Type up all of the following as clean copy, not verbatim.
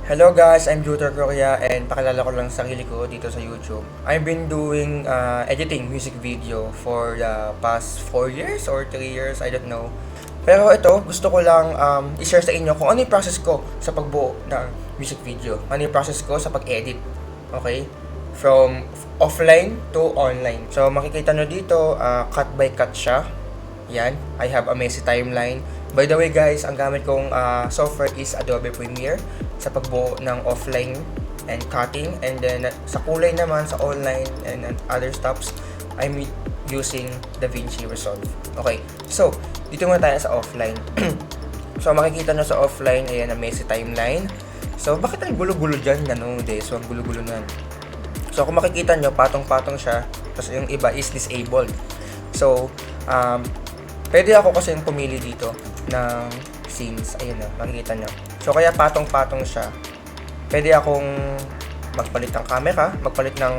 Hello guys, I'm Juter Korea and pakilala ko lang sarili ko dito sa YouTube. I've been doing editing music video for the past 4 years or 3 years, I don't know. Pero ito, gusto ko lang i-share sa inyo kung ano yung process ko sa pagbuo ng music video. Ano yung process ko sa pag-edit. Okay? From offline to online. So makikita nyo dito, cut by cut siya. Yan, I have a messy timeline. By the way guys, ang gamit kong software is Adobe Premiere sa pagbuo ng offline and cutting. And then sa kulay naman, sa online and other stuffs, I'm using DaVinci Resolve. Okay, so dito muna tayo sa offline. So makikita nyo sa offline, ayan ang messy timeline. So bakit ang gulo-gulo dyan? So ang gulo-gulo nan. So kung makikita nyo, patong-patong siya. Tapos yung iba is disabled. So, pwede ako kasi pumili dito ng scenes. Ayun na, makikita nyo. So, kaya patong-patong siya. Pwede akong magpalit ng camera, magpalit ng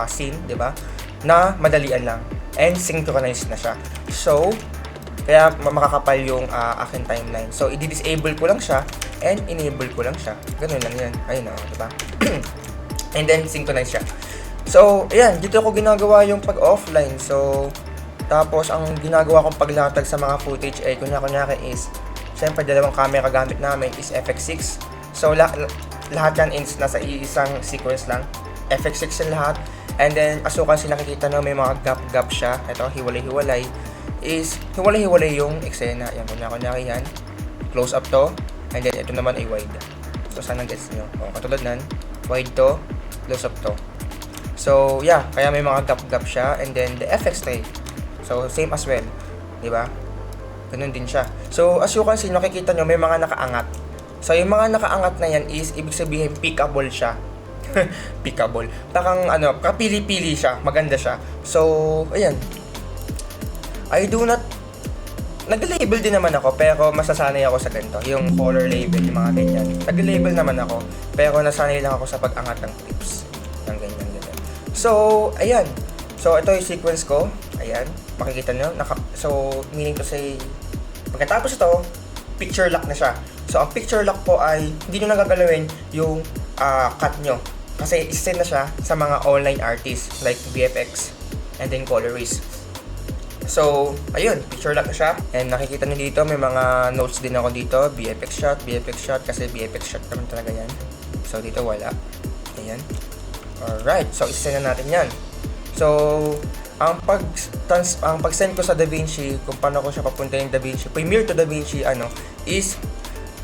scene, di ba? Na madalian lang. And synchronized na siya. So, kaya makakapal yung aking timeline. So, i-disable ko lang siya and enable ko lang siya. Ganun lang yan. Ayun na, di ba? And then, synchronize siya. So, ayan, dito ako ginagawa yung pag-offline. So, tapos, ang ginagawa kong paglatag sa mga footage ay kunyari is, siyempre, dalawang camera gamit namin is FX6. So, lahat yan is nasa isang sequence lang. FX6 yung lahat. And then, asukan sila nakikita na may mga gap-gap siya. Ito, hiwalay-hiwalay. Is, hiwalay-hiwalay yung eksena. Yan, kunyari yan. Close up to. And then, ito naman ay wide. So, sana gets nyo. O, katulad nan. Wide to. Close up to. So, yeah. Kaya may mga gap-gap siya. And then, the FX3. So, same as well. Diba? Ganun din siya. So, as you can see, nakikita nyo, may mga nakaangat. So, yung mga nakaangat na yan is, ibig sabihin, pickable siya. Pickable. Parang, kapili-pili siya. Maganda siya. So, ayan. I do not, nag-label din naman ako, pero masasanay ako sa ganito. Yung color label, yung mga ganyan. Nag-label naman ako, pero nasanay lang ako sa pag-angat ng clips. Ng ganyan. So, ayan. So, ito yung sequence ko. Ayan. Makikita nyo. So, meaning to say, pagkatapos ito, picture lock na siya. So, ang picture lock po ay hindi nyo nagagalawin yung cut nyo. Kasi isend na siya sa mga online artists like VFX and then colorist. So, ayun, picture lock na siya. And nakikita nyo dito, may mga notes din ako dito. VFX shot, kasi VFX shot naman talaga yan. So, dito wala. Ayan. Alright, so isend na natin yan. So, ang pag-send ko sa DaVinci, kung paano ko siya papunta yung DaVinci, Premiere to DaVinci, is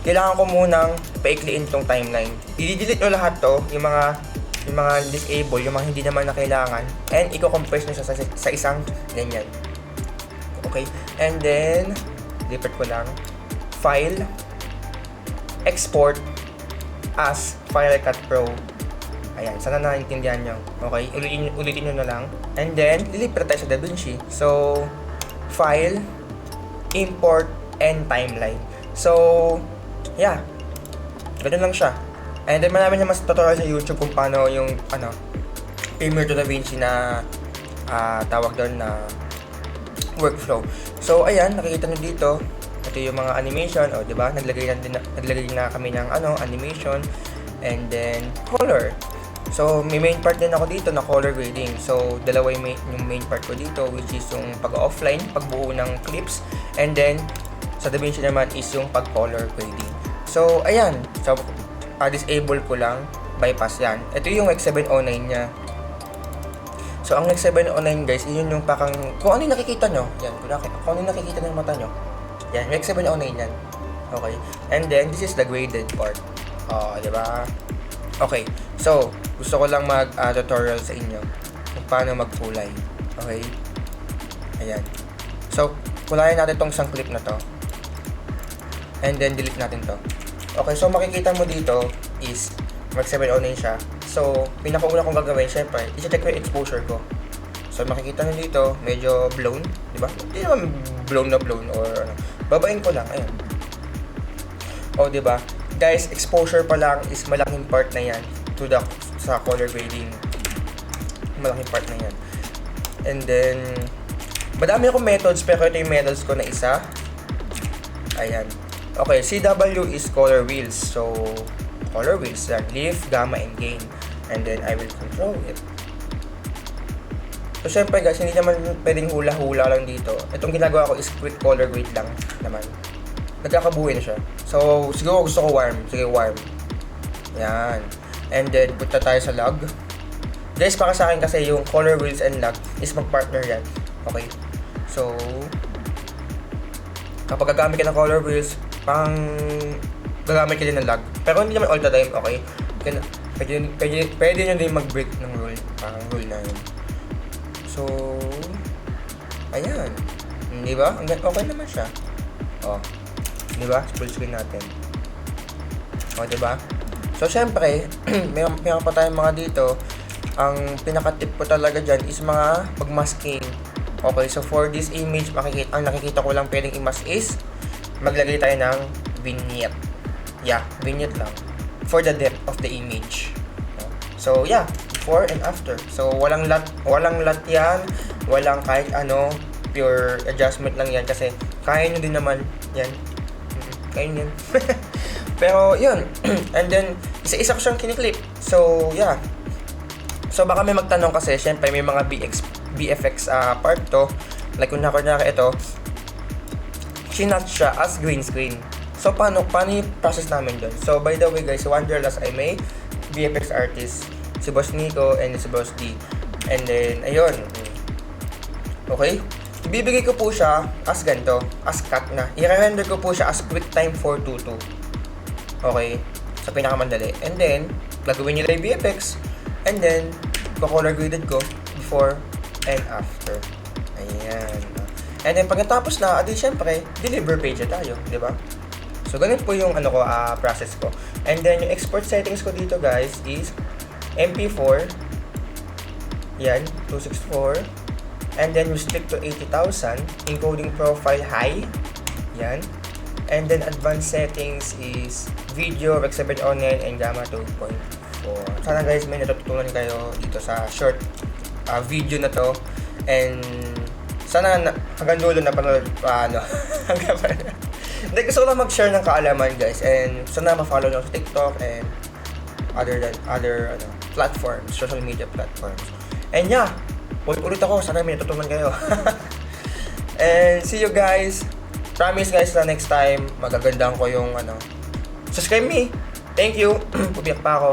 kailangan ko munang paikliin tong timeline. I-delete nyo lahat to, yung mga disable, yung mga hindi naman na kailangan, and i-compress nyo siya sa isang ganyan. Okay? And then, lipat ko lang, File, Export, as Final Cut Pro. Ayan, sana naintindihan nyo. Okay, ulitin nyo na lang. And then, lilipat tayo sa DaVinci. So, File, Import, and Timeline. So, yeah. Ganun lang siya. And then, marami na mas tutorial sa YouTube kung paano yung, Premiere to DaVinci na, tawag doon na workflow. So, ayan, nakikita nyo dito. Ito yung mga animation. O, diba? Naglagay na kami ng, animation. And then, color. So, may main part din ako dito na color grading. So, dalawa yung main part ko dito, which is yung pag-offline, pagbuo ng clips. And then, sa DaVinci naman is yung pag-color grading. So, ayan. So, disable ko lang. Bypass yan. Ito yung X709 niya. So, ang X709 guys, yun yung parang, kung ano yung nakikita nyo. Yan, kung ano yung nakikita ng mata nyo. Yan, yung X709 yan. Okay. And then, this is the graded part. Diba? Okay. So, gusto ko lang mag-tutorial sa inyo kung paano magkulay. Okay? Ayan. So, kulayan natin tong isang clip na to. And then, delete natin to. Okay, so makikita mo dito is mag-709 siya. So, pinakauna kong gagawin, syempre, i-check ko yung exposure ko. So, makikita nyo dito, medyo blown. Diba? Hindi naman blown na blown or ano. Babain ko lang. Ayan. Diba? Guys, exposure pa lang is malaking part na yan sa color grading. Malaking part na yan. And then, madami akong methods, pero ito yung methods ko na isa. Ayan. Okay, CW is color wheels. So, color wheels, yan, lift, gamma, and gain. And then I will control it. So syempre guys, hindi naman pwedeng hula-hula lang dito. Itong ginagawa ko is quick color grade lang naman. Nagkakabuhay na siya. So siguro gusto ko warm. Sige, warm. Yan. And then punta tayo sa log. Guys, para sa akin kasi yung color wheels and log is mag-partner yan. Okay. So kapag gagamit ka ng color wheels, pang gagamit ka din ng log. Pero hindi naman all the time, okay? Pwede nyo din mag-break ng rule. Parang rule na yun. So, ayan. Di ba? Okay naman siya. Oh. Di ba? Full screen natin. Oh, di ba? So, syempre, meron pa tayong mga dito. Ang pinaka-tip ko talaga dyan is mga pag-masking. Okay, so for this image, ang nakikita ko lang pwedeng i-mask is maglagay tayo ng vignette. Yeah, vignette lang. For the depth of the image. So, yeah. Before and after. So, walang lot yan. Walang kahit ano. Pure adjustment lang yan. Kasi, kaya nyo din naman yan. Kaya nyo yan. Pero, yun. And then, isa-isa ko siyang kiniklip. So, yeah. So, baka may magtanong kasi, syempre, may mga VFX part to. Like, kung kunyari ito, sinat siya as green screen. So, paano yung process namin dun? So, by the way, guys, Wanderlust ay may VFX artist. Si Boss Nico and si Boss D. And then, ayun. Okay? Ibibigay ko po siya as ganito, as cut na. I-render ko po siya as QuickTime 422. Okay? Sa pinakamandali. And then, gagawin nila yung VFX. And then, color graded ko before and after. Ayan. And then, pagkatapos na, adi syempre, deliver page na tayo. Diba? So, ganun po yung process ko. And then, yung export settings ko dito, guys, is MP4, yan, 264, and then restrict to 80,000, encoding profile high, yan, and then advanced settings is video, Rec 709, and Gamma 2.4. Sana guys may natutunan kayo dito sa short video na to, and sana hanggang dulo na panood hindi, gusto ko lang mag-share ng kaalaman guys, and sana ma-follow nyo sa TikTok and other platforms, social media platforms. And yeah, ulit ako, sana may natutunan kayo. And see you guys. Promise guys na next time magagandaan ko yung subscribe me. Thank you. Pubiyak pa ako.